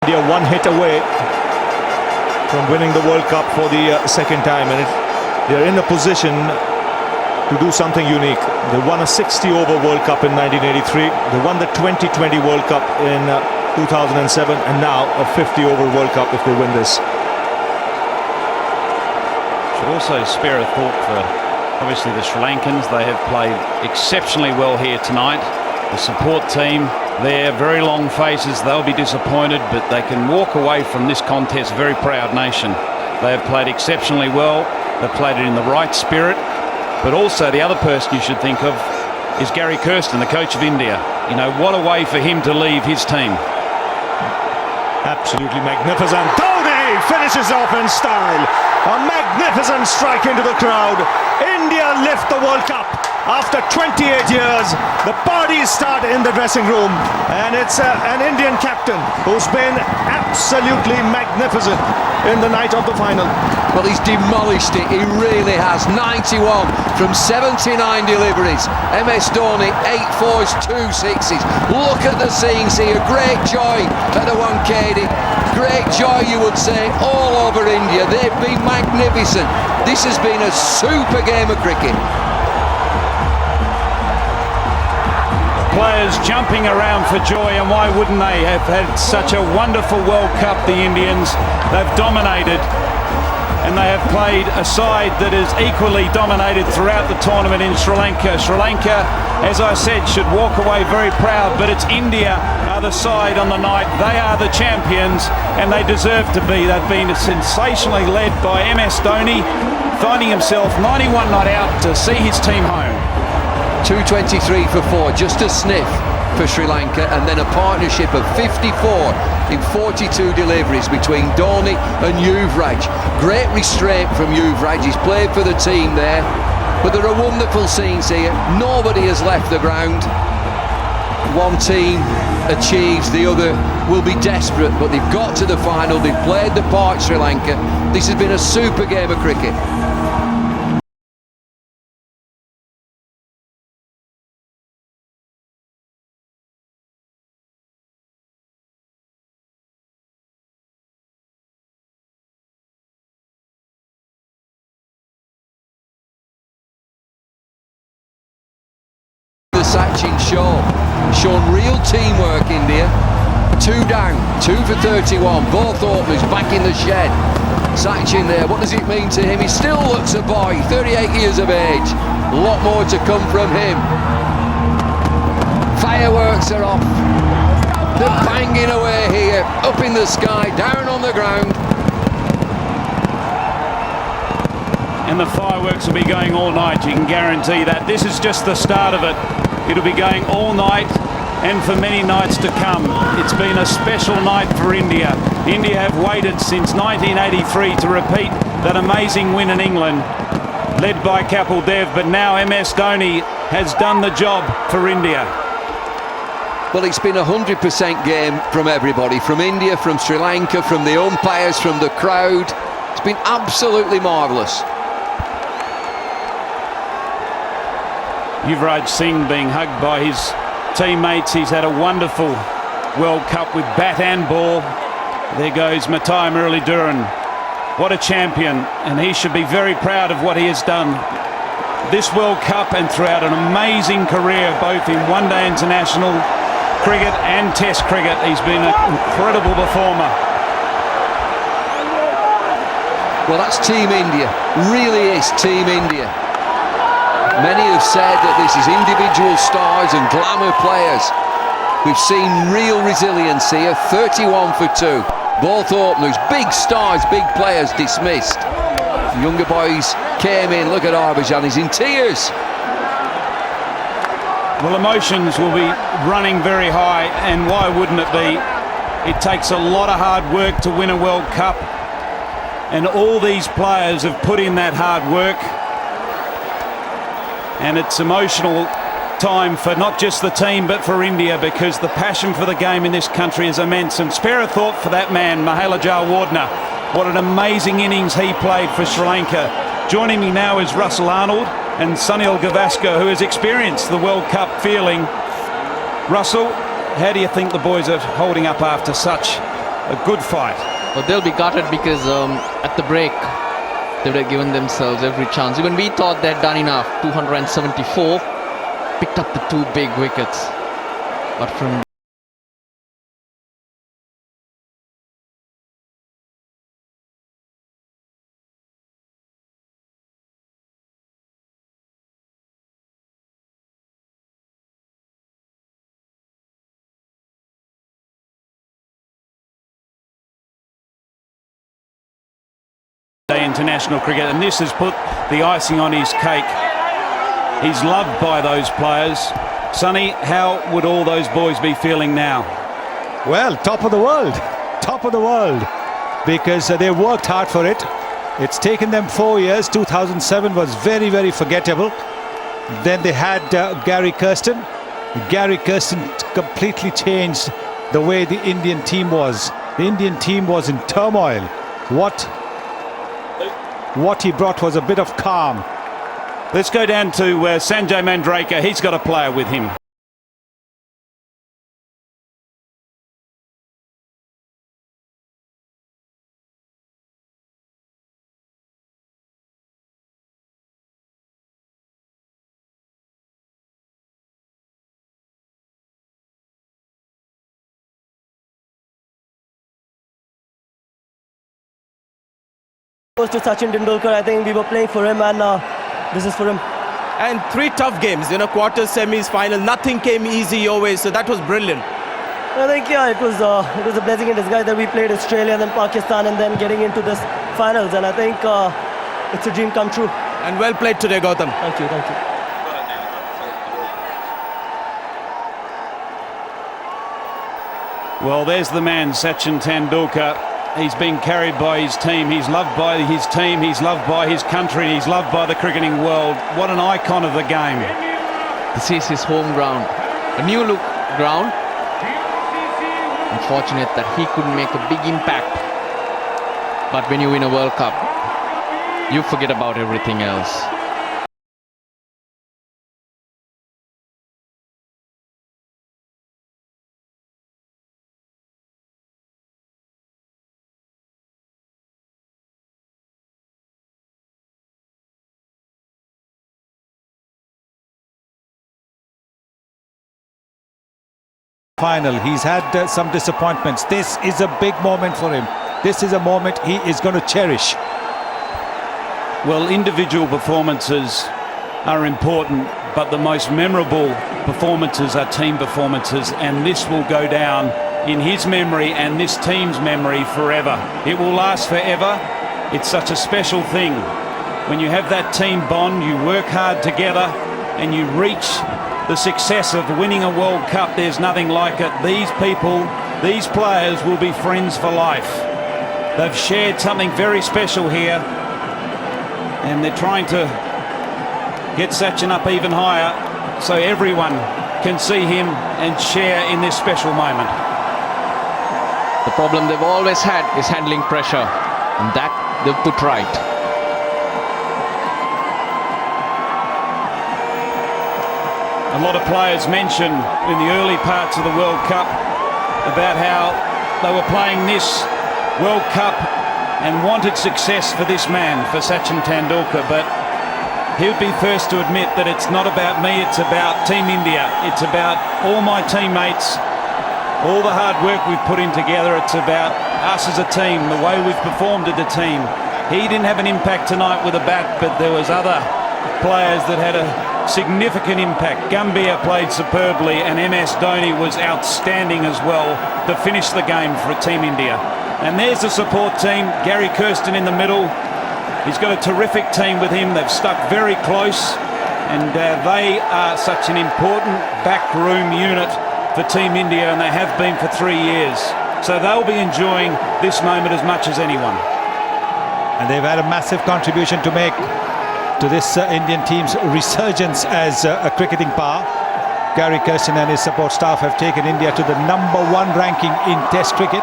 India one hit away from winning the World Cup for the second time, and they're in a position to do something unique. They won a 60-over World Cup in 1983. They won the 2020 World Cup in 2007, and now a 50-over World Cup if they win this. Should also spare a thought for obviously the Sri Lankans. They have played exceptionally well here tonight. The support team, they're very long faces. They'll be disappointed, but they can walk away from this contest very proud nation. They have played exceptionally well. They've played it in the right spirit. But also the other person you should think of is Gary Kirsten, the coach of India. You know, what a way for him to leave his team. Absolutely magnificent. Dhoni finishes off in style. A magnificent strike into the crowd. India lift the World Cup after 28 years. The parties start in the dressing room, and it's an Indian captain who's been absolutely magnificent in the night of the final. Well, he's demolished it. He really has. 91 from 79 deliveries. MS Dhoni, 8 fours, 2 sixes. Look at the scenes here. Great joy at the Wankhede. Great joy, you would say, all over India. They've been magnificent. This has been a super game of cricket. Players jumping around for joy, and why wouldn't they? Have had such a wonderful World Cup, the Indians. They've dominated, and they have played a side that is equally dominated throughout the tournament in Sri Lanka. Sri Lanka, as I said, should walk away very proud, but it's India are the side on the night. They are the champions, and they deserve to be. They've been sensationally led by MS Dhoni, finding himself 91 not out to see his team home. 223 for 4, just a sniff for Sri Lanka, and then a partnership of 54 in 42 deliveries between Dhoni and Yuvraj. Great restraint from Yuvraj. He's played for the team there, but there are wonderful scenes here. Nobody has left the ground. One team achieves, the other will be desperate, but they've got to the final. They've played the part, Sri Lanka. This has been a super game of cricket. The Sachin show, shown real teamwork, India. 2 down, 2 for 31, both openers back in the shed. Sachin there, what does it mean to him? He still looks a boy, 38 years of age. A lot more to come from him. Fireworks are off. They're banging away here, up in the sky, down on the ground. And the fireworks will be going all night, you can guarantee that. This is just the start of it. It'll be going all night and for many nights to come. It's been a special night for India. India have waited since 1983 to repeat that amazing win in England, led by Kapil Dev, but now MS Dhoni has done the job for India. Well, it's been a 100% game from everybody, from India, from Sri Lanka, from the umpires, from the crowd. It's been absolutely marvellous. Yuvraj Singh being hugged by his teammates. He's had a wonderful World Cup with bat and ball. There goes Matai Muralidharan. What a champion, and he should be very proud of what he has done this World Cup and throughout an amazing career, both in one-day international cricket and Test cricket. He's been an incredible performer. Well, that's Team India, really is Team India. Many have said that this is individual stars and glamour players. We've seen real resilience here, 31 for 2. Both openers, big stars, big players dismissed. Younger boys came in, look at Harbhajan, he's in tears. Well, emotions will be running very high, and why wouldn't it be? It takes a lot of hard work to win a World Cup, and all these players have put in that hard work. And it's emotional time for not just the team but for India, because the passion for the game in this country is immense. And spare a thought for that man, Mahela Jayawardene. What an amazing innings he played for Sri Lanka. Joining me now is Russell Arnold and Sunil Gavaskar, who has experienced the World Cup feeling. Russell, how do you think the boys are holding up after such a good fight. But they'll be gutted because at the break they would have given themselves every chance. Even we thought they'd done enough. 274, picked up the 2 big wickets. But from international cricket, and this has put the icing on his cake. He's loved by those players. Sonny, how would all those boys be feeling now? Well, top of the world, because they worked hard for it. It's taken them 4 years. 2007 was very, very forgettable. Then they had Gary Kirsten. Gary Kirsten completely changed the way the Indian team was. The Indian team was in turmoil. What he brought was a bit of calm. Let's go down to Sanjay Mandraker. He's got a player with him. Goes to Sachin Tendulkar. I think we were playing for him, and this is for him. And 3 tough games, quarters, semis, final. Nothing came easy your way, so that was brilliant. I think it was a blessing in disguise that we played Australia and then Pakistan and then getting into this finals, and I think it's a dream come true. And well played today, Gautam. Thank you. Well, there's the man, Sachin Tendulkar. He's been carried by his team. He's loved by his team. He's loved by his country. He's loved by the cricketing world. What an icon of the game. this is his home ground, a new look ground. Unfortunate that he couldn't make a big impact. But when you win a World Cup, you forget about everything else. Final. He's had some disappointments. This is a big moment for him. This is a moment he is going to cherish. Well, individual performances are important, but the most memorable performances are team performances, and this will go down in his memory and this team's memory forever. It will last forever. It's such a special thing. When you have that team bond, you work hard together and you reach the success of winning a World Cup. There's nothing like it. These people, these players will be friends for life. They've shared something very special here, and they're trying to get Sachin up even higher so everyone can see him and share in this special moment. The problem they've always had is handling pressure, and that they've put right. A lot of players mentioned in the early parts of the World Cup about how they were playing this World Cup and wanted success for this man, for Sachin Tendulkar, but he would be first to admit that it's not about me, it's about Team India. It's about all my teammates, all the hard work we've put in together. It's about us as a team, the way we've performed as a team. He didn't have an impact tonight with a bat, but there was other players that had a significant impact. Gambhir played superbly, and MS Dhoni was outstanding as well to finish the game for Team India. And there's the support team, Gary Kirsten in the middle. He's got a terrific team with him. They've stuck very close, and they are such an important backroom unit for Team India, and they have been for 3 years. So they'll be enjoying this moment as much as anyone. And they've had a massive contribution to make to this Indian team's resurgence as a cricketing power. Gary Kirsten and his support staff have taken India to the #1 ranking in Test cricket,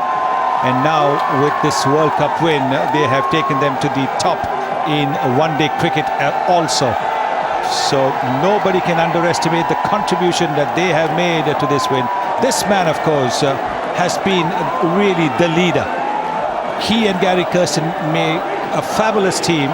and now with this World Cup win they have taken them to the top in one-day cricket also. So nobody can underestimate the contribution that they have made to this win. This man, of course, has been really the leader. He and Gary Kirsten made a fabulous team.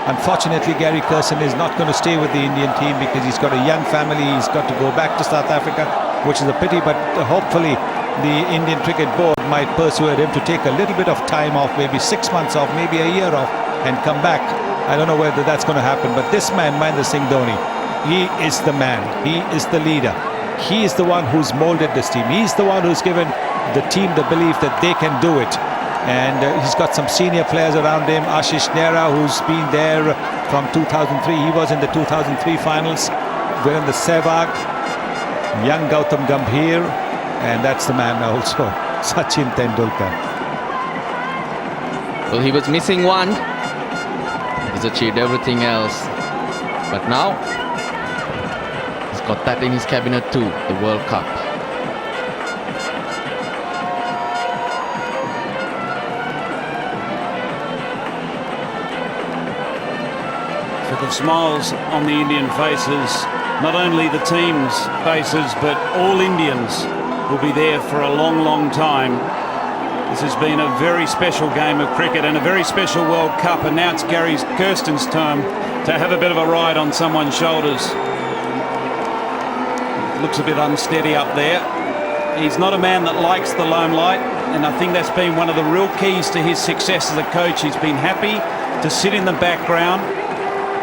Unfortunately, Gary Kirsten is not going to stay with the Indian team because he's got a young family. He's got to go back to South Africa, which is a pity, but hopefully the Indian Cricket Board might persuade him to take a little bit of time off, maybe 6 months off, maybe a year off, and come back. I don't know whether that's going to happen, but this man, Mahendra Singh Dhoni, he is the man. He is the leader. He is the one who's molded this team. He's the one who's given the team the belief that they can do it. And he's got some senior players around him. Ashish Nehra, who's been there from 2003. He was in the 2003 finals. Virendra Sehwag, young Gautam Gambhir, and that's the man also, Sachin Tendulkar. Well, he was missing one. He's achieved everything else. But now, he's got that in his cabinet too, the World Cup. The smiles on the Indian faces, not only the team's faces, but all Indians will be there for a long, long time. This has been a very special game of cricket and a very special World Cup, and now it's Gary Kirsten's turn to have a bit of a ride on someone's shoulders. Looks a bit unsteady up there. He's not a man that likes the limelight, and I think that's been one of the real keys to his success as a coach. He's been happy to sit in the background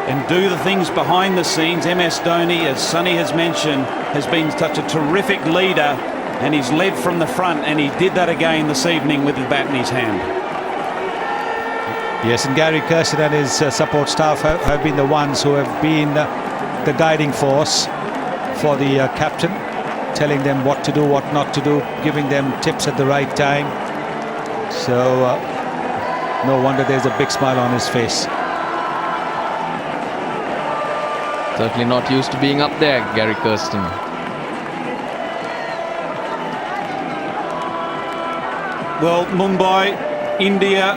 and do the things behind the scenes. MS Dhoni, as Sonny has mentioned, has been such a terrific leader, and he's led from the front, and he did that again this evening with the bat in his hand. Yes, and Gary Kirsten and his support staff have been the ones who have been the guiding force for the captain, telling them what to do, what not to do, giving them tips at the right time. So no wonder there's a big smile on his face. Certainly not used to being up there, Gary Kirsten. Well, Mumbai, India,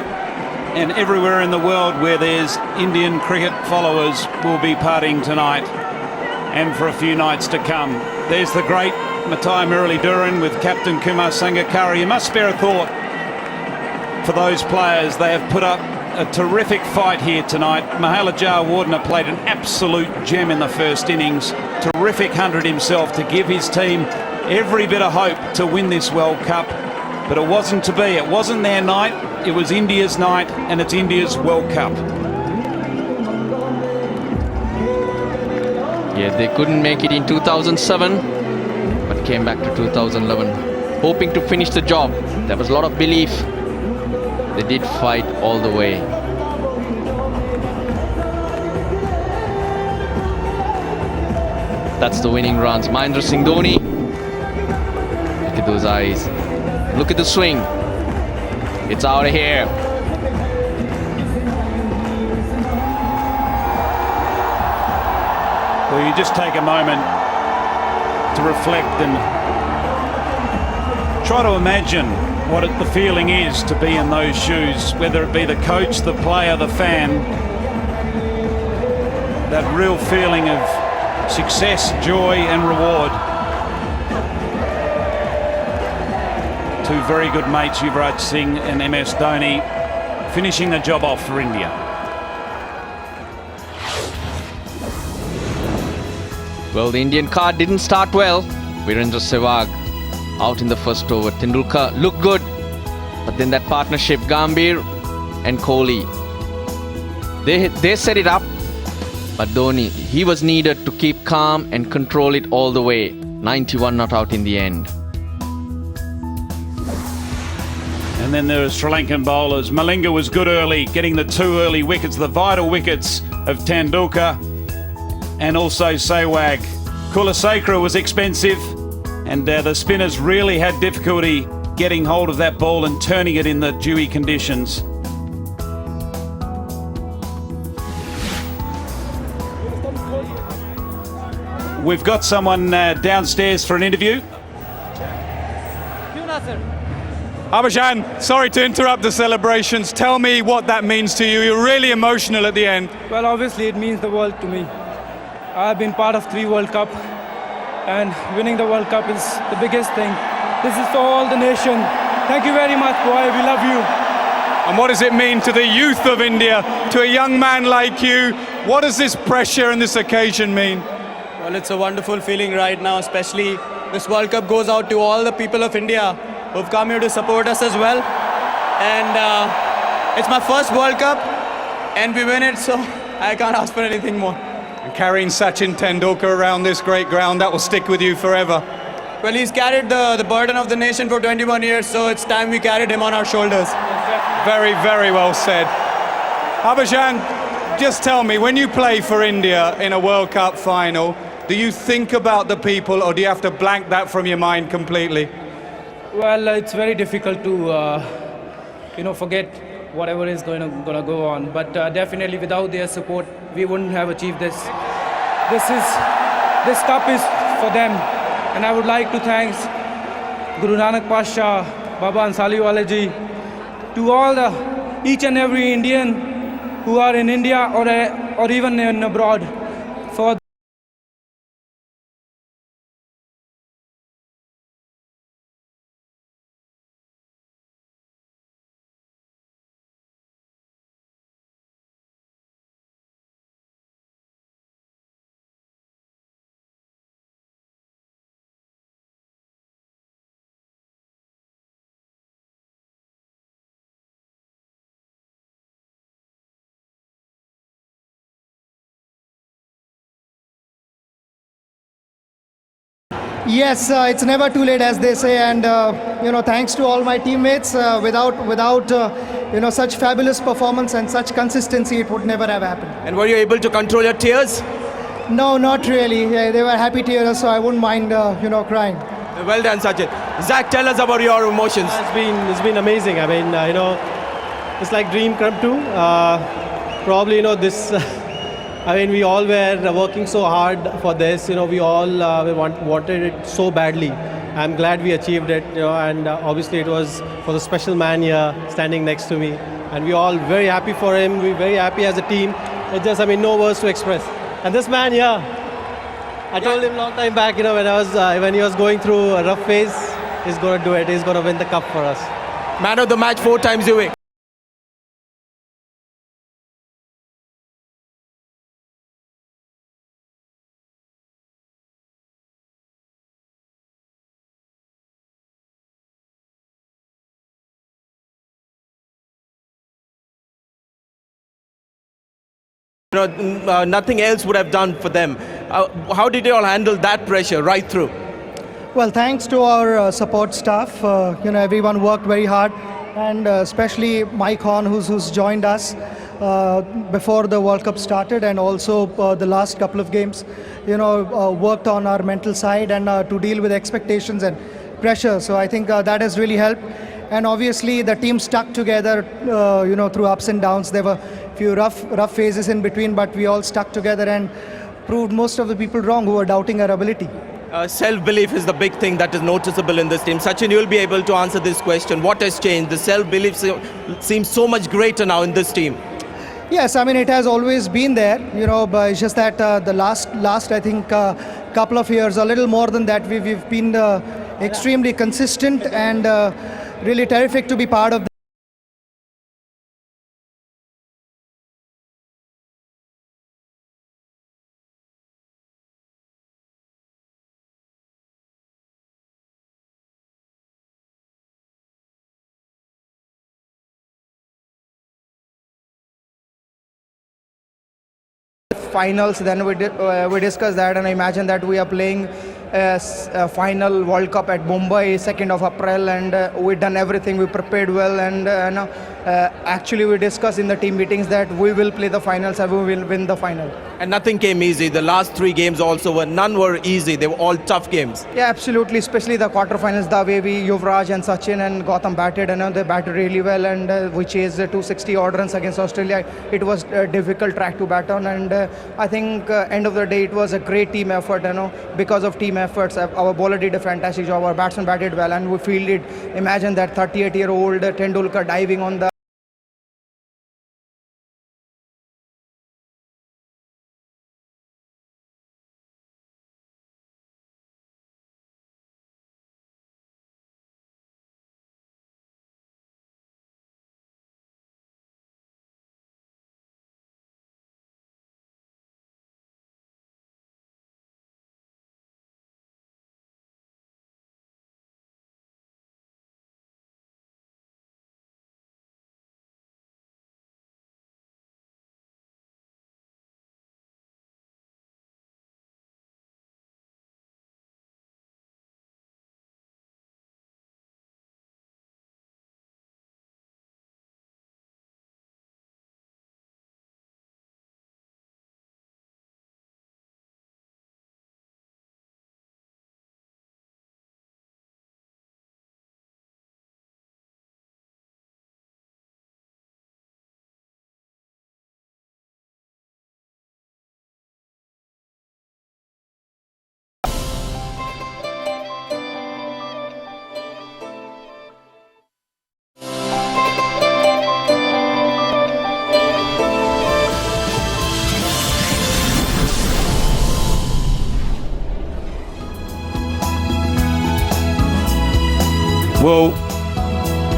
and everywhere in the world where there's Indian cricket followers will be partying tonight and for a few nights to come. There's the great Matai Muralidharan with Captain Kumar Sangakkara. You must spare a thought for those players. They have put up a terrific fight here tonight. Mahela Jayawardene played an absolute gem in the first innings. Terrific 100 himself to give his team every bit of hope to win this World Cup. But it wasn't to be. It wasn't their night. It was India's night, and it's India's World Cup. Yeah, they couldn't make it in 2007, but came back to 2011, hoping to finish the job. There was a lot of belief. They did fight all the way. That's the winning runs. Mahendra Singh Dhoni. Look at those eyes. Look at the swing. It's out of here. Well, you just take a moment to reflect and try to imagine what the feeling is to be in those shoes, whether it be the coach, the player, the fan. That real feeling of success, joy and reward. Two very good mates, Yuvraj Singh and MS Dhoni, finishing the job off for India. Well, the Indian card didn't start well. Virendra Sehwag out in the first over. Tendulkar looked good, but then that partnership, Gambhir and Kohli, they set it up. But Dhoni, he was needed to keep calm and control it all the way. 91 not out in the end. And then there are Sri Lankan bowlers. Malinga was good early, getting the two early wickets, the vital wickets of Tendulkar and also Sehwag. Kulasekara was expensive, and the spinners really had difficulty getting hold of that ball and turning it in the dewy conditions. We've got someone downstairs for an interview. Abhijit, sorry to interrupt the celebrations. Tell me what that means to you. You're really emotional at the end. Well, obviously it means the world to me. I've been part of 3 World Cup, and winning the World Cup is the biggest thing. This is for all the nation. Thank you very much, boy. We love you. And what does it mean to the youth of India, to a young man like you? What does this pressure and this occasion mean? Well, it's a wonderful feeling right now, especially this World Cup goes out to all the people of India who've come here to support us as well. And it's my first World Cup and we win it, so I can't ask for anything more. And carrying Sachin Tendulkar around this great ground, that will stick with you forever. Well, he's carried the burden of the nation for 21 years, so it's time we carried him on our shoulders. Very, very well said. Harbhajan, just tell me, when you play for India in a World Cup final, do you think about the people or do you have to blank that from your mind completely? Well, it's very difficult to, forget whatever is going to go on. But definitely, without their support, we wouldn't have achieved this. This cup is for them, and I would like to thank Guru Nanak Pasha, Baba Ansali Wale ji, to all each and every Indian who are in India or even in abroad for Yes, it's never too late, as they say, and thanks to all my teammates. Without such fabulous performance and such consistency, it would never have happened. And were you able to control your tears? No, not really. Yeah, they were happy tears, so I wouldn't mind, crying. Well done, Sachin. Zach, tell us about your emotions. It's been amazing. I mean, it's like dream come true. Probably, this. We all were working so hard for this. We all wanted it so badly. I'm glad we achieved it. And obviously it was for the special man here standing next to me. And we all very happy for him. We're very happy as a team. It's just, no words to express. And this man here, I told him long time back, when he was going through a rough phase, he's going to do it. He's going to win the cup for us. Man of the match 4 times away. Nothing else would have done for them. How did you all handle that pressure right through? Well, thanks to our support staff. Everyone worked very hard, and especially Mike Horn, who's joined us before the World Cup started, and also the last couple of games. Worked on our mental side and to deal with expectations and pressure. So I think that has really helped. And obviously the team stuck together, through ups and downs. There were a few rough phases in between, but we all stuck together and proved most of the people wrong who were doubting our ability. Self-belief is the big thing that is noticeable in this team. Sachin, you will be able to answer this question. What has changed? The self-belief seems so much greater now in this team. Yes, it has always been there, but it's just that the last I think couple of years, a little more than that, we've been extremely consistent and really terrific to be part of. Finals, then we discussed that, and I imagine that we are playing a final World Cup at Mumbai 2nd of April, and we've done everything, we prepared well, and actually we discussed in the team meetings that we will play the finals and we will win the final. And nothing came easy. The last 3 games also none were easy. They were all tough games. Yeah, absolutely, especially the quarterfinals, the way Yuvraj and Sachin and Gautam batted, they batted really well, and we chased 260 odd runs against Australia. It was a difficult track to bat on, and I think end of the day it was a great team effort. Because of team efforts, our bowler did a fantastic job, our batsman batted well, and we fielded. Imagine that 38-year-old Tendulkar diving on the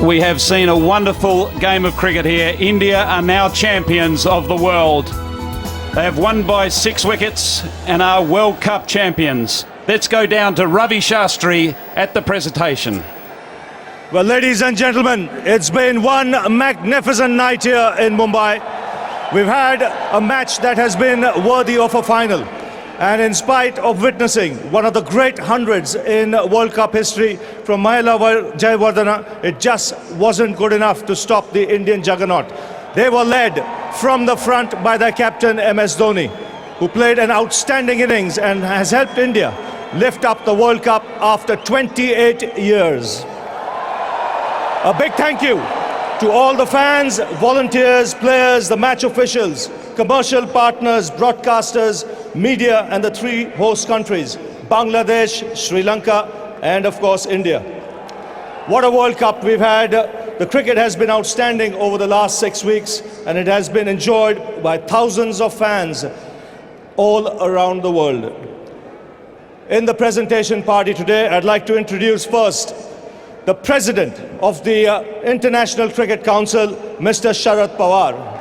we have seen a wonderful game of cricket here. India are now champions of the world. They have won by 6 wickets and are World Cup champions. Let's go down to Ravi Shastri at the presentation. Well, ladies and gentlemen, it's been one magnificent night here in Mumbai. We've had a match that has been worthy of a final. And in spite of witnessing one of the great hundreds in World Cup history from Mahela Jayawardene, it just wasn't good enough to stop the Indian juggernaut. They were led from the front by their captain MS Dhoni, who played an outstanding innings and has helped India lift up the World Cup after 28 years. A big thank you to all the fans, volunteers, players, the match officials, commercial partners, broadcasters, media and the 3 host countries, Bangladesh, Sri Lanka and of course India. What a World Cup we've had. The cricket has been outstanding over the last 6 weeks and it has been enjoyed by thousands of fans all around the world. In the presentation party today, I'd like to introduce first the President of the International Cricket Council, Mr. Sharad Pawar.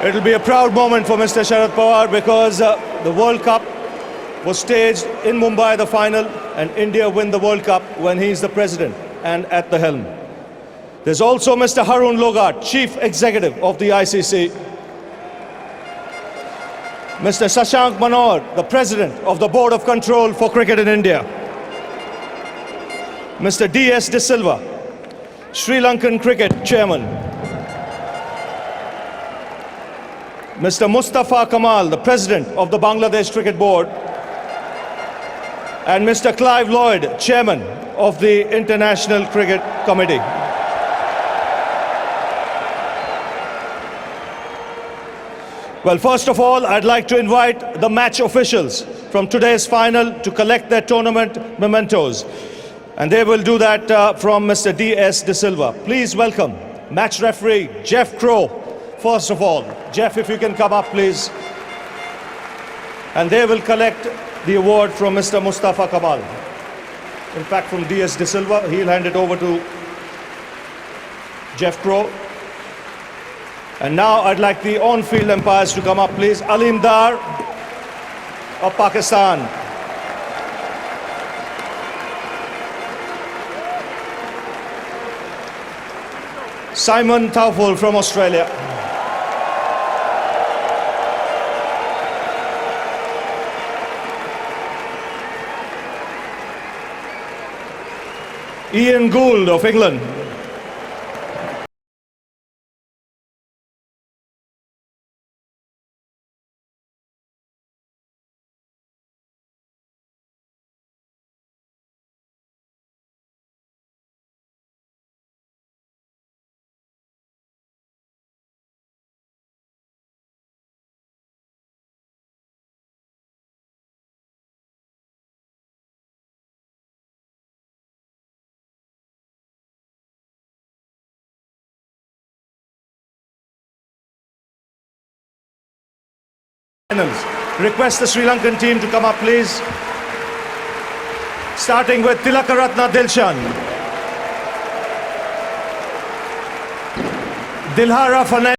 It'll be a proud moment for Mr. Sharad Pawar because the World Cup was staged in Mumbai, the final, and India win the World Cup when he's the President and at the helm. There's also Mr. Harun Logat, Chief Executive of the ICC. Mr. Shashank Manohar, the President of the Board of Control for Cricket in India. Mr. D.S. De Silva, Sri Lankan Cricket Chairman. Mr. Mustafa Kamal, the President of the Bangladesh Cricket Board. And Mr. Clive Lloyd, Chairman of the International Cricket Committee. Well, first of all, I'd like to invite the match officials from today's final to collect their tournament mementos. And they will do that from Mr. D.S. De Silva. Please welcome match referee Jeff Crow. First of all, Jeff, if you can come up, please. And they will collect the award from Mr. Mustafa Kamal. In fact, from D.S. De Silva, he'll hand it over to Jeff Crow. And now I'd like the on-field umpires to come up, please. Alim Dar of Pakistan. Simon Taufel from Australia. Ian Gould of England. Request the Sri Lankan team to come up, please. Starting with Tilakaratna Dilshan, Dilhara Fernandez,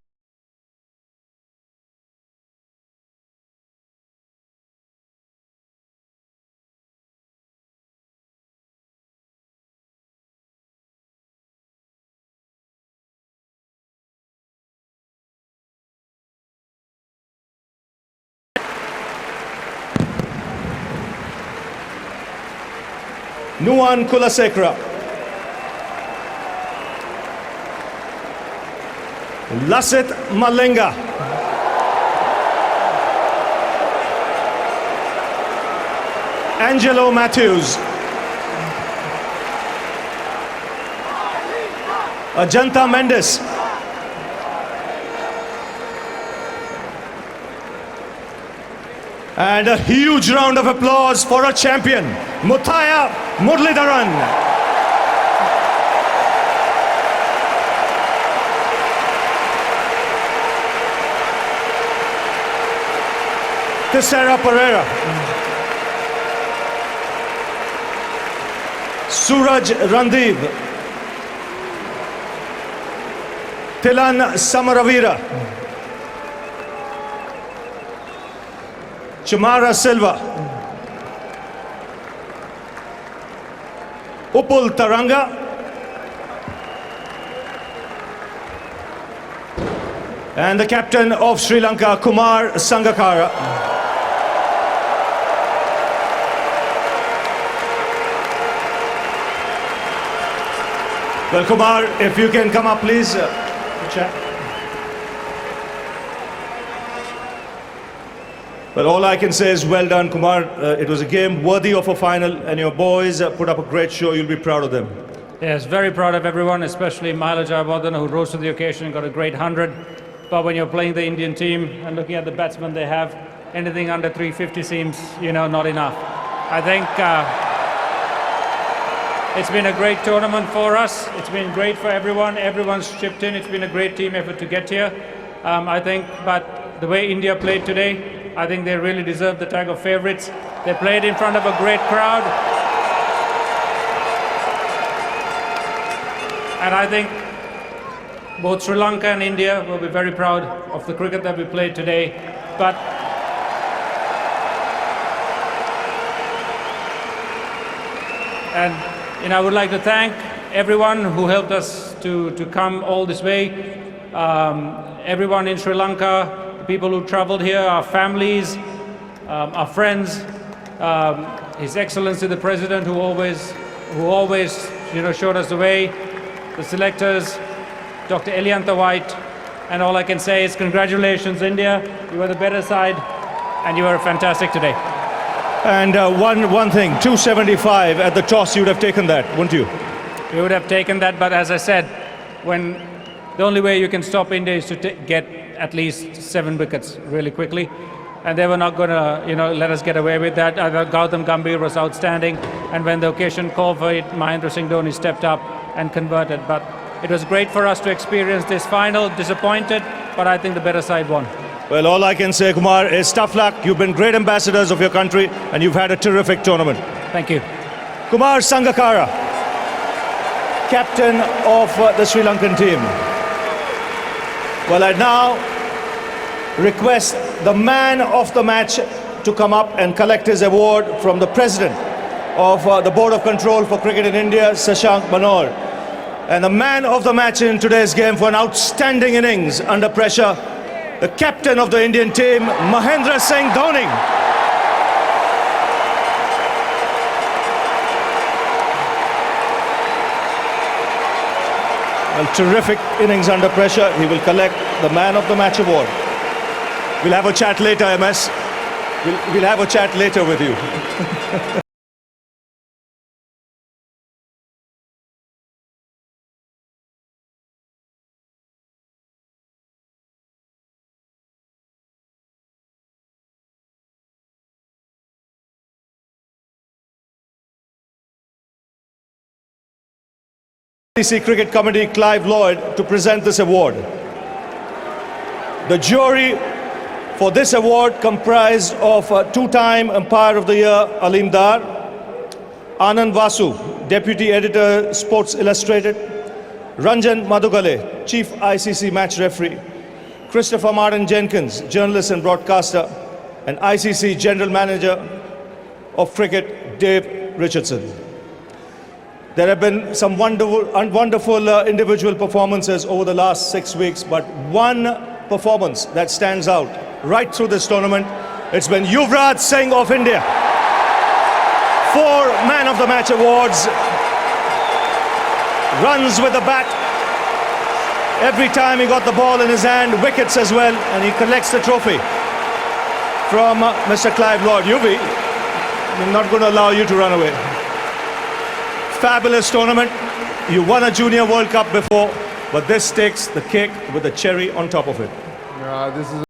Nuwan Kulasekara, Lasit Malinga, Angelo Matthews, Ajanta Mendes, and a huge round of applause for a champion, Muthaiya Muralidharan. Tissera Pereira, Suraj Randeep, Tilan Samaravira, Chamara Silva, Upul Taranga, and the captain of Sri Lanka, Kumar Sangakkara. Well, Kumar, if you can come up, please. Chat. Well, all I can say is well done, Kumar. It was a game worthy of a final, and your boys put up a great show. You'll be proud of them. Yes, very proud of everyone, especially Mahela Jayawardene, who rose to the occasion and got a great 100. But when you're playing the Indian team and looking at the batsmen they have, anything under 350 seems, not enough. I think it's been a great tournament for us. It's been great for everyone. Everyone's chipped in. It's been a great team effort to get here. I think, but the way India played today, I think they really deserve the tag of favourites. They played in front of a great crowd. And I think both Sri Lanka and India will be very proud of the cricket that we played today. But I would like to thank everyone who helped us to come all this way. Everyone in Sri Lanka, people who traveled here, our families, our friends, His Excellency the President, who always showed us the way, the selectors, Dr. Eliantha White, and all I can say is congratulations, India. You were the better side, and you were fantastic today. And one thing, 275 at the toss, you would have taken that, wouldn't you? We would have taken that, but as I said, when the only way you can stop India is to get at least 7 wickets really quickly, and they were not going to, let us get away with that. Gautam Gambhir was outstanding, and when the occasion called for it, Mahendra Singh Dhoni stepped up and converted. But it was great for us to experience this final. Disappointed, but I think the better side won. Well, all I can say, Kumar, is tough luck. You've been great ambassadors of your country, and you've had a terrific tournament. Thank you. Kumar Sangakkara, captain of the Sri Lankan team. Well, I now request the man of the match to come up and collect his award from the president of the Board of Control for Cricket in India, Shashank Manor. And the man of the match in today's game for an outstanding innings under pressure, the captain of the Indian team, Mahendra Singh Dhoni. Well, terrific innings under pressure. He will collect the man of the match award. We'll have a chat later, MS. We'll have a chat later with you. ICC Cricket Committee Clive Lloyd to present this award. The jury for this award comprised of two-time Umpire of the Year Aleem Dar, Anand Vasu, Deputy Editor Sports Illustrated, Ranjan Madhugale, Chief ICC Match Referee, Christopher Martin Jenkins, Journalist and Broadcaster, and ICC General Manager of Cricket, Dave Richardson. There have been some wonderful individual performances over the last 6 weeks, but one performance that stands out right through this tournament, it's been Yuvraj Singh of India. 4 Man of the Match awards, runs with the bat. Every time he got the ball in his hand, wickets as well, and he collects the trophy from Mr. Clive Lloyd. Yuvi, I'm not going to allow you to run away. Fabulous tournament. You won a Junior World Cup before, but this takes the cake with the cherry on top of it. This is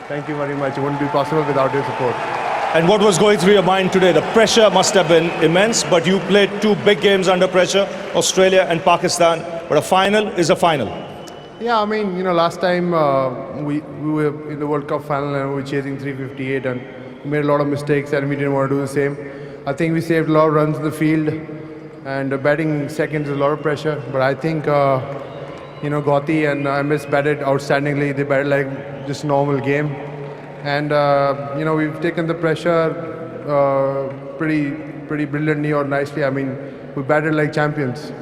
Thank you very much. It wouldn't be possible without your support. And what was going through your mind today? The pressure must have been immense, but you played two big games under pressure, Australia and Pakistan. But a final is a final. Yeah, I mean, last time we were in the World Cup final and we were chasing 358 and we made a lot of mistakes and we didn't want to do the same. I think we saved a lot of runs in the field and batting second is a lot of pressure. But I think, Gauti and MS batted outstandingly. They batted like just normal game. And, we've taken the pressure pretty brilliantly or nicely. I mean, we batted like champions.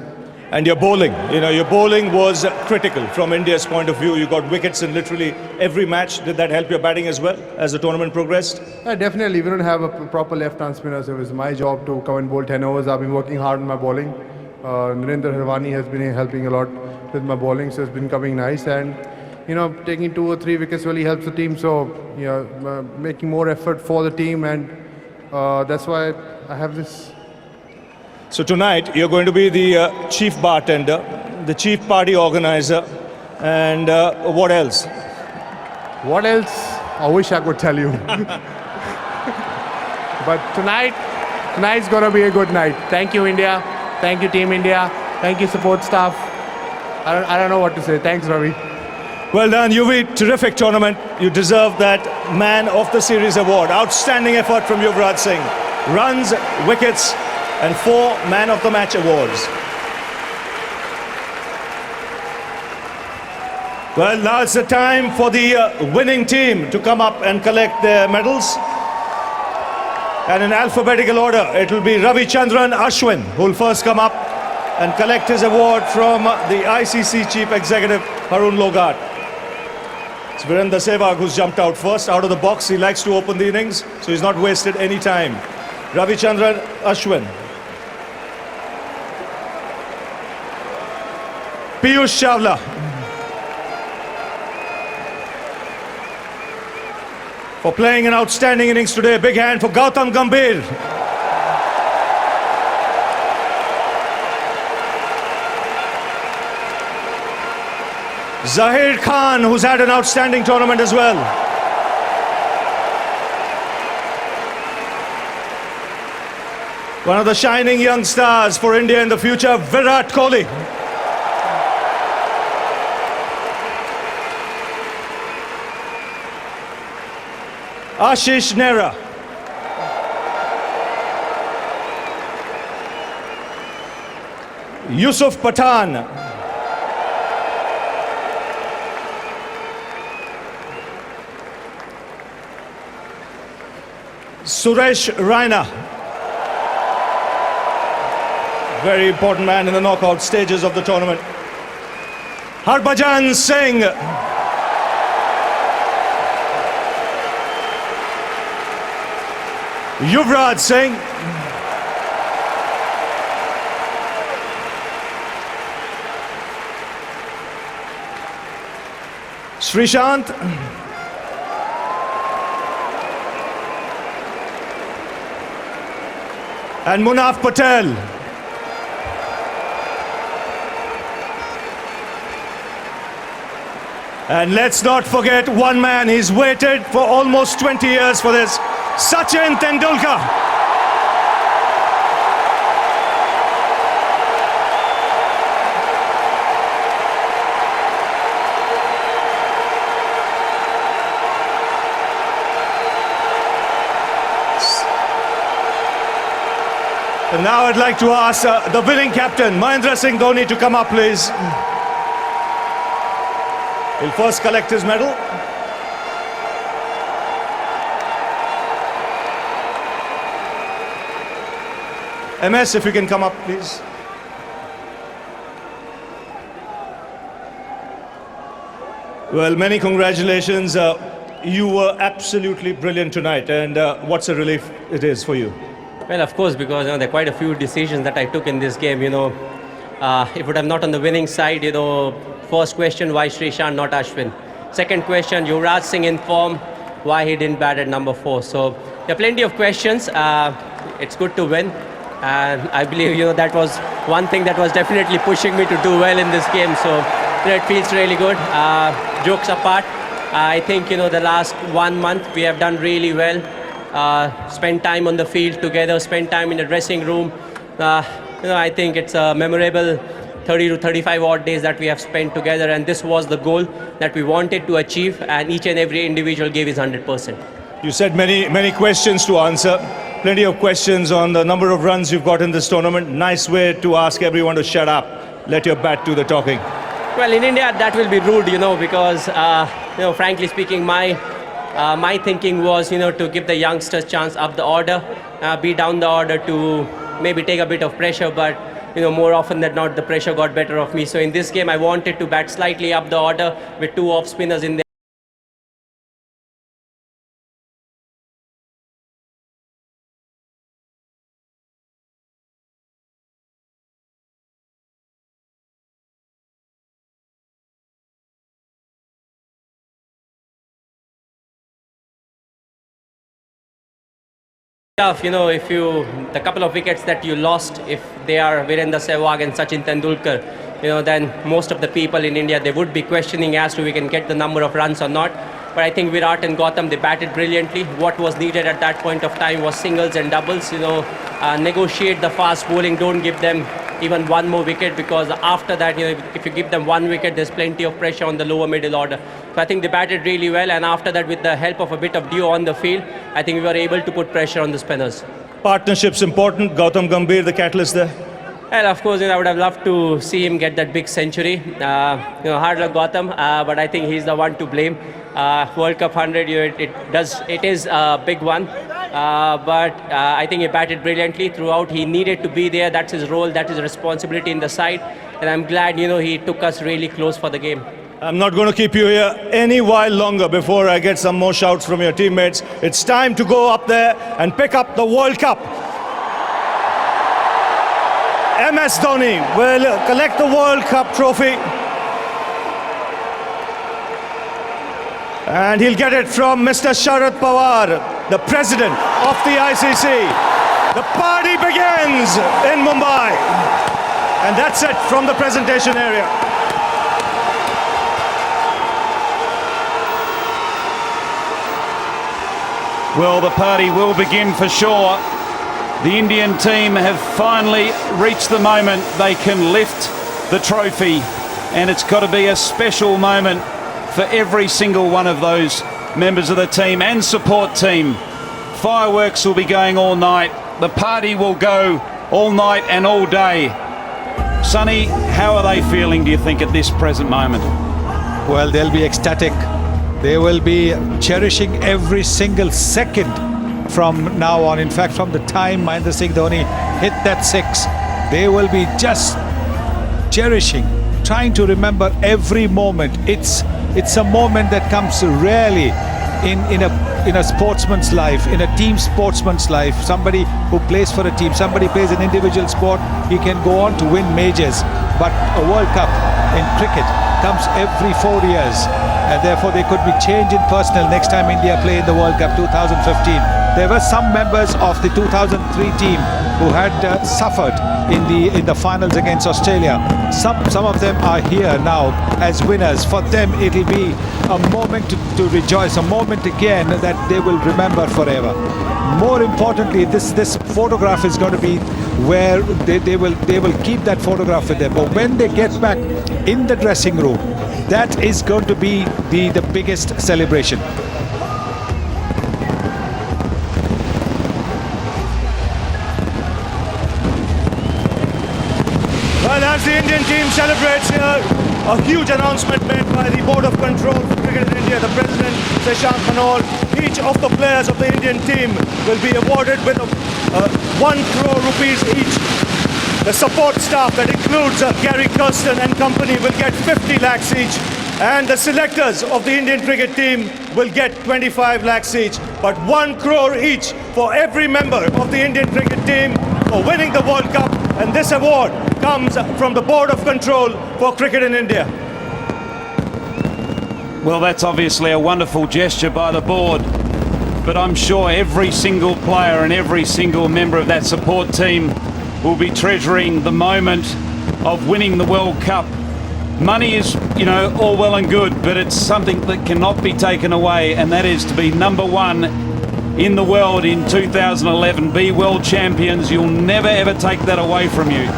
And your bowling, your bowling was critical from India's point of view. You got wickets in literally every match. Did that help your batting as well as the tournament progressed? Yeah, definitely. We don't have a proper left-hand spinner, so it was my job to come and bowl 10 overs. I've been working hard on my bowling. Narendra Harwani has been helping a lot with my bowling, so it's been coming nice. And, taking 2 or 3 wickets really helps the team. So, making more effort for the team, and that's why I have this. So tonight you're going to be the chief bartender, the chief party organizer, and what else? What else? I wish I could tell you. But tonight's gonna be a good night. Thank you, India. Thank you, Team India. Thank you, support staff. I don't know what to say. Thanks, Ravi. Well done, UV. Terrific tournament. You deserve that Man of the Series award. Outstanding effort from Yuvraj Singh. Runs, wickets, and 4 Man of the Match awards. Well, now it's the time for the winning team to come up and collect their medals. And in alphabetical order, it will be Ravichandran Ashwin who will first come up and collect his award from the ICC Chief Executive, Harun Logat. It's Virendra Sehwag who's jumped out first, out of the box. He likes to open the innings, so he's not wasted any time. Ravichandran Ashwin. Piyush Chawla. For playing an outstanding innings today, a big hand for Gautam Gambhir. Zahir Khan, who's had an outstanding tournament as well. One of the shining young stars for India in the future, Virat Kohli. Ashish Nehra. Yusuf Pathan. Suresh Raina. Very important man in the knockout stages of the tournament. Harbhajan Singh. Yuvraj Singh. Srishant. And Munaf Patel. And let's not forget one man, he's waited for almost 20 years for this. Sachin Tendulkar. And now I'd like to ask the winning captain, Mahendra Singh Dhoni, to come up, please. He'll first collect his medal. MS, if you can come up, please. Well, many congratulations. You were absolutely brilliant tonight, and what's a relief it is for you? Well, of course, because there are quite a few decisions that I took in this game. If it am not on the winning side, first question, why Srishant, not Ashwin? Second question, Yuvraj Singh in form, why he didn't bat at number 4? So there are plenty of questions. It's good to win, and I believe that was one thing that was definitely pushing me to do well in this game. So it feels really good. Jokes apart, I think, the last 1 month we have done really well. Spent time on the field together, spent time in the dressing room. I think it's a memorable 30 to 35 odd days that we have spent together, and this was the goal that we wanted to achieve, and each and every individual gave his 100%. You said many questions to answer. Plenty of questions on the number of runs you've got in this tournament. Nice way to ask everyone to shut up. Let your bat do the talking. Well, in India, that will be rude, because, frankly speaking, my thinking was, to give the youngsters chance up the order, be down the order to maybe take a bit of pressure, but, more often than not, the pressure got better of me. So in this game, I wanted to bat slightly up the order with 2 off spinners in there. Tough, if the couple of wickets that you lost, if they are Virendra Sehwag and Sachin Tendulkar, then most of the people in India, they would be questioning as to we can get the number of runs or not. But I think Virat and Gautam, they batted brilliantly. What was needed at that point of time was singles and doubles, negotiate the fast bowling, don't give them even one more wicket, because after that, if you give them 1 wicket, there's plenty of pressure on the lower middle order. So I think they batted really well, and after that, with the help of a bit of duo on the field, I think we were able to put pressure on the spinners. Partnership's important. Gautam Gambhir, the catalyst there. Well, of course, I would have loved to see him get that big century. Hard luck, Gautam, but I think he's the one to blame. World Cup 100, it is a big one. But I think he batted brilliantly throughout. He needed to be there. That's his role. That's his responsibility in the side. And I'm glad, he took us really close for the game. I'm not going to keep you here any while longer before I get some more shouts from your teammates. It's time to go up there and pick up the World Cup. MS Dhoni will collect the World Cup trophy. And he'll get it from Mr. Sharad Pawar, the president of the ICC. The party begins in Mumbai. And that's it from the presentation area. Well, the party will begin for sure. The Indian team have finally reached the moment they can lift the trophy, and it's got to be a special moment for every single one of those members of the team and support team. Fireworks will be going all night. The party will go all night and all day. Sonny, how are they feeling, do you think, at this present moment? Well, they'll be ecstatic. They will be cherishing every single second from now on. In fact, from the time Mahendra Singh Dhoni hit that 6, they will be just cherishing, trying to remember every moment. It's a moment that comes rarely in a sportsman's life, in a team sportsman's life. Somebody who plays for a team, somebody plays an individual sport, he can go on to win majors. But a World Cup in cricket comes every 4 years, and therefore there could be change in personnel next time India play in the World Cup 2015. There were some members of the 2003 team who had suffered in the finals against Australia. Some of them are here now as winners. For them, it'll be a moment to rejoice, a moment again that they will remember forever. More importantly, this photograph is going to be where they will keep that photograph with them. But when they get back in the dressing room, that is going to be the biggest celebration. Well, as the Indian team celebrates here, a huge announcement made by the Board of Control for Cricket in India, the President, Shashank Manol. Each of the players of the Indian team will be awarded with 1 crore rupees each. The support staff, that includes Gary Kirsten and company, will get 50 lakhs each. And the selectors of the Indian cricket team will get 25 lakhs each. But 1 crore each for every member of the Indian cricket team for winning the World Cup. And this award comes from the Board of Control for Cricket in India. Well, that's obviously a wonderful gesture by the board, but I'm sure every single player and every single member of that support team will be treasuring the moment of winning the World Cup Money is, all well and good, but it's something that cannot be taken away, and that is to be number one in the world in 2011, be world champions. You'll never ever take that away from you.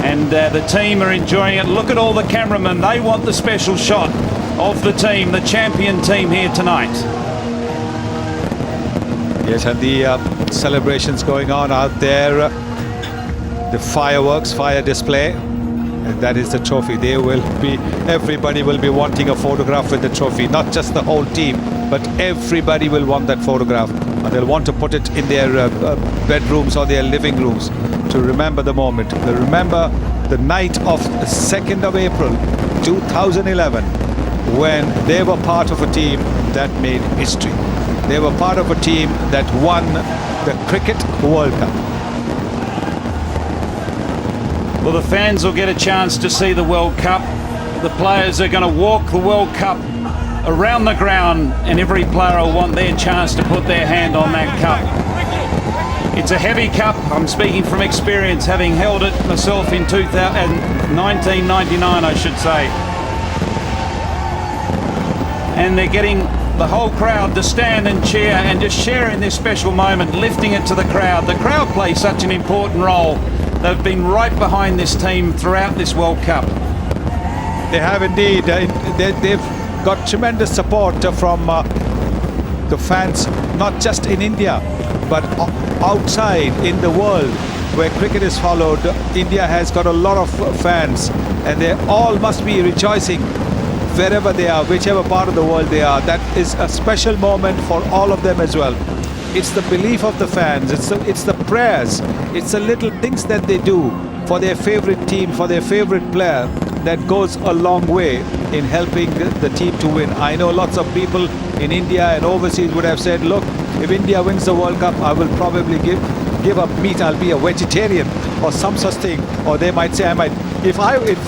And the team are enjoying it. Look at all the cameramen. They want the special shot of the team, the champion team here tonight. Yes, and the celebrations going on out there. The fireworks, fire display. And that is the trophy. Everybody will be wanting a photograph with the trophy. Not just the whole team, but everybody will want that photograph. And they'll want to put it in their bedrooms or their living rooms to remember the moment. They remember the night of 2nd of April 2011 when they were part of a team that made history. They were part of a team that won the Cricket World Cup. Well, the fans will get a chance to see the World Cup. The players are going to walk the World Cup around the ground, and every player will want their chance to put their hand on that cup. It's a heavy cup. I'm speaking from experience, having held it myself in 1999, I should say. And they're getting the whole crowd to stand and cheer and just share in this special moment, lifting it to the crowd. The crowd plays such an important role. They've been right behind this team throughout this World Cup. They have indeed. They've got tremendous support from the fans, not just in India, but outside in the world where cricket is followed. India has got a lot of fans, and they all must be rejoicing wherever they are, whichever part of the world they are. That is a special moment for all of them as well. It's the belief of the fans, it's the prayers, it's the little things that they do for their favorite team, for their favorite player, that goes a long way in helping the team to win. I know lots of people in India and overseas would have said, look, if India wins the World Cup, I will probably give up meat, I'll be a vegetarian or some such thing. Or they might say, if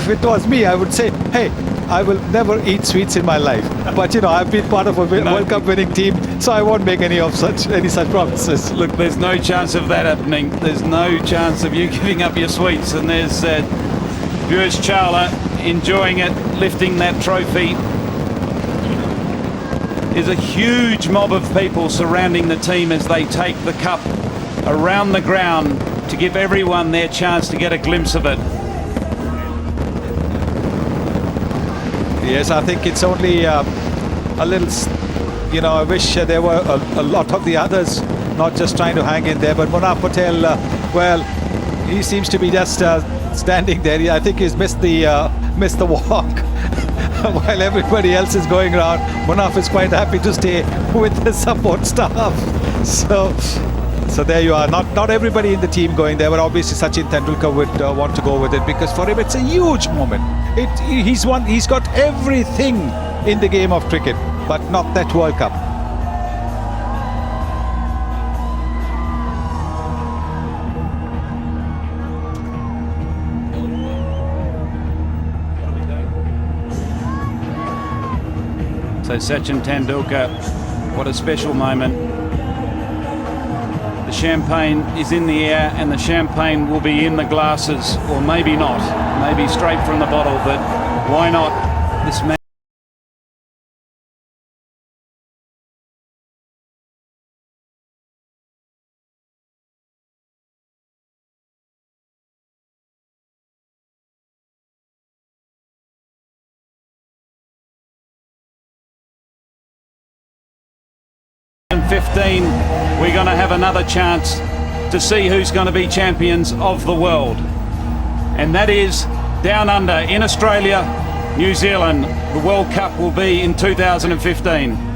it was me, I would say, hey, I will never eat sweets in my life. But I've been part of a World Cup winning team, so I won't make any such promises. Look, there's no chance of that happening. There's no chance of you giving up your sweets. And there's Viresh Chawla enjoying it, lifting that trophy. There's a huge mob of people surrounding the team as they take the cup around the ground to give everyone their chance to get a glimpse of it. Yes, I think it's only a little, I wish there were a lot of the others not just trying to hang in there. But Munaf Patel, well, he seems to be just standing there. I think he's missed the walk. While everybody else is going around, Munaf is quite happy to stay with the support staff. So there you are. Not everybody in the team going there, but obviously Sachin Tendulkar would want to go with it, because for him it's a huge moment. He's got everything in the game of cricket, but not that World Cup. So Sachin Tendulkar, what a special moment. The champagne is in the air, and the champagne will be in the glasses, or maybe not, maybe straight from the bottle, but why not? This man. In 15, we're going to have another chance to see who's going to be champions of the world. And that is down under in Australia, New Zealand. The World Cup will be in 2015.